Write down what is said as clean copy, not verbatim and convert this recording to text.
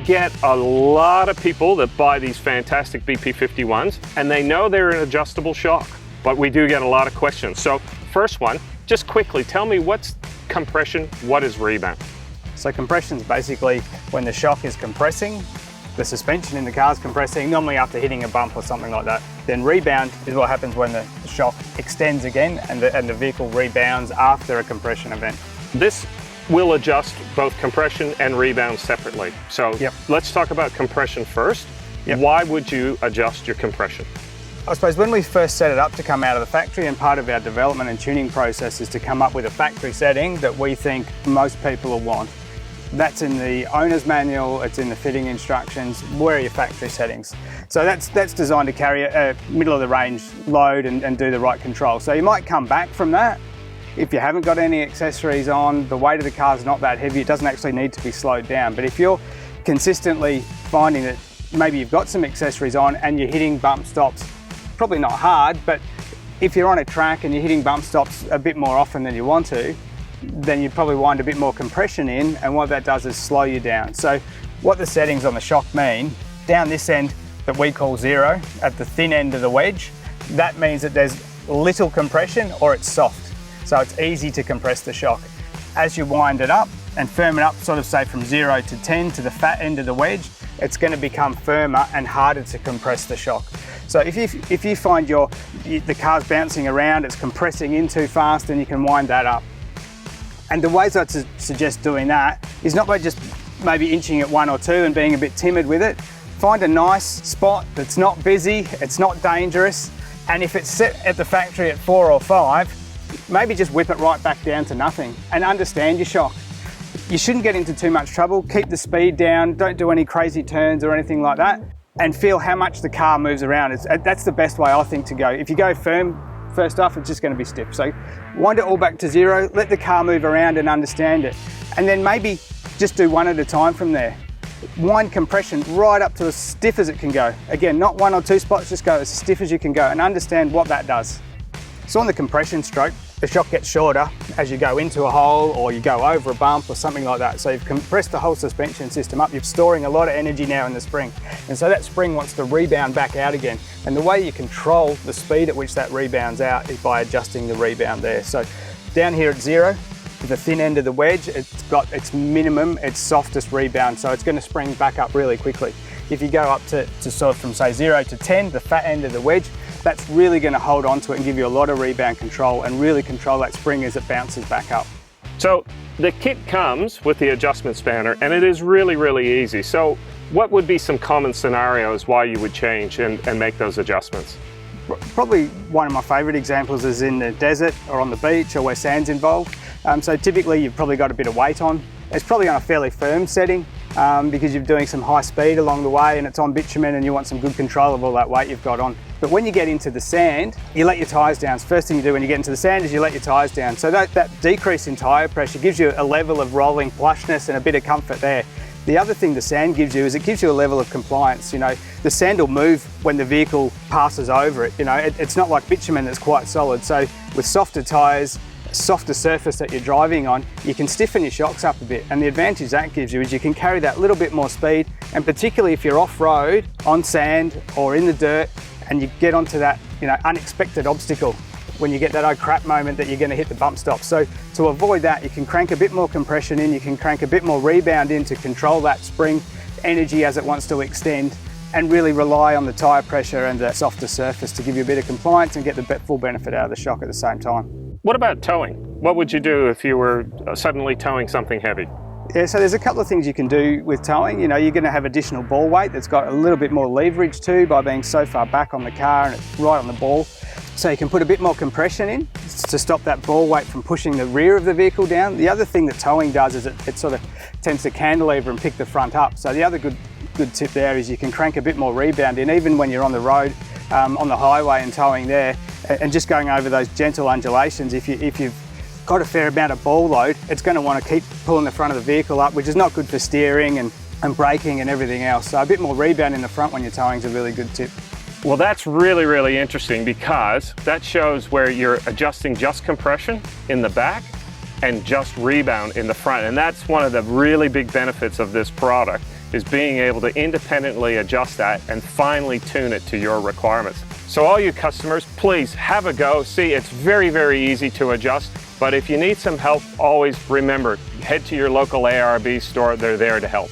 get a lot of people that buy these fantastic BP-51s, and they know they're an adjustable shock, but we do get a lot of questions. So first one, just quickly, tell me what's compression, what is rebound? So compression is basically when the shock is compressing, the suspension in the car is compressing, normally after hitting a bump or something like that. Then rebound is what happens when the shock extends again and the vehicle rebounds after a compression event. This will adjust both compression and rebound separately. So let's talk about compression first. Why would you adjust your compression? I suppose when we first set it up to come out of the factory, and part of our development and tuning process is to come up with a factory setting that we think most people will want. That's in the owner's manual, it's in the fitting instructions, where are your factory settings? So that's designed to carry a middle of the range load and do the right control. So you might come back from that. If you haven't got any accessories on, the weight of the car is not that heavy, it doesn't actually need to be slowed down. But if you're consistently finding that maybe you've got some accessories on and you're hitting bump stops, probably not hard, but if you're on a track and you're hitting bump stops a bit more often than you want to, then you'd probably wind a bit more compression in, and what that does is slow you down. So what the settings on the shock mean, down this end that we call 0, at the thin end of the wedge, that means that there's little compression or it's soft. So it's easy to compress the shock. As you wind it up and firm it up, sort of say from 0 to 10 to the fat end of the wedge, it's going to become firmer and harder to compress the shock. So if you find the car's bouncing around, it's compressing in too fast, then you can wind that up. And the ways I'd suggest doing that is not by just maybe inching at 1 or 2 and being a bit timid with it. Find a nice spot that's not busy, it's not dangerous, and if it's set at the factory at 4 or 5, maybe just whip it right back down to nothing and understand your shock. You shouldn't get into too much trouble, keep the speed down, don't do any crazy turns or anything like that, and feel how much the car moves around. That's the best way I think to go. If you go firm, first off, it's just going to be stiff. So wind it all back to 0, let the car move around and understand it. And then maybe just do one at a time from there. Wind compression right up to as stiff as it can go. Again, not 1 or 2 spots, just go as stiff as you can go and understand what that does. So on the compression stroke, the shock gets shorter as you go into a hole or you go over a bump or something like that. So you've compressed the whole suspension system up, you're storing a lot of energy now in the spring. And so that spring wants to rebound back out again. And the way you control the speed at which that rebounds out is by adjusting the rebound there. So down here at 0, the thin end of the wedge, it's got its minimum, its softest rebound, so it's going to spring back up really quickly. If you go up to sort of from say 0 to 10, the fat end of the wedge, that's really going to hold on to it and give you a lot of rebound control and really control that spring as it bounces back up. So the kit comes with the adjustment spanner and it is really, really easy. So what would be some common scenarios why you would change and make those adjustments? Probably one of my favourite examples is in the desert or on the beach or where sand's involved. So typically you've probably got a bit of weight on. It's probably on a fairly firm setting because you're doing some high speed along the way and it's on bitumen and you want some good control of all that weight you've got on. But when you get into the sand, you let your tyres down. So first thing you do when you get into the sand is you let your tyres down. So that decrease in tyre pressure gives you a level of rolling flushness and a bit of comfort there. The other thing the sand gives you is it gives you a level of compliance. You know, the sand will move when the vehicle passes over it. You know, it's not like bitumen that's quite solid. So with softer tyres, softer surface that you're driving on, you can stiffen your shocks up a bit. And the advantage that gives you is you can carry that little bit more speed. And particularly if you're off-road, on sand or in the dirt, and you get onto that, you know, unexpected obstacle when you get that oh crap moment that you're going to hit the bump stop. So to avoid that, you can crank a bit more compression in, you can crank a bit more rebound in to control that spring energy as it wants to extend, and really rely on the tyre pressure and the softer surface to give you a bit of compliance and get the full benefit out of the shock at the same time. What about towing? What would you do if you were suddenly towing something heavy? Yeah, so there's a couple of things you can do with towing. You know, you're going to have additional ball weight that's got a little bit more leverage too by being so far back on the car and it's right on the ball. So you can put a bit more compression in to stop that ball weight from pushing the rear of the vehicle down. The other thing that towing does is it sort of tends to cantilever and pick the front up. So the other good tip there is you can crank a bit more rebound in even when you're on the road, on the highway and towing there, and just going over those gentle undulations. If you've got a fair amount of ball load, it's going to want to keep pulling the front of the vehicle up, which is not good for steering and braking and everything else. So a bit more rebound in the front when you're towing is a really good tip. Well, that's really, really interesting because that shows where you're adjusting just compression in the back and just rebound in the front. And that's one of the really big benefits of this product is being able to independently adjust that and finally tune it to your requirements. So all you customers, please have a go. See, it's very, very easy to adjust, but if you need some help, always remember, head to your local ARB store. They're there to help.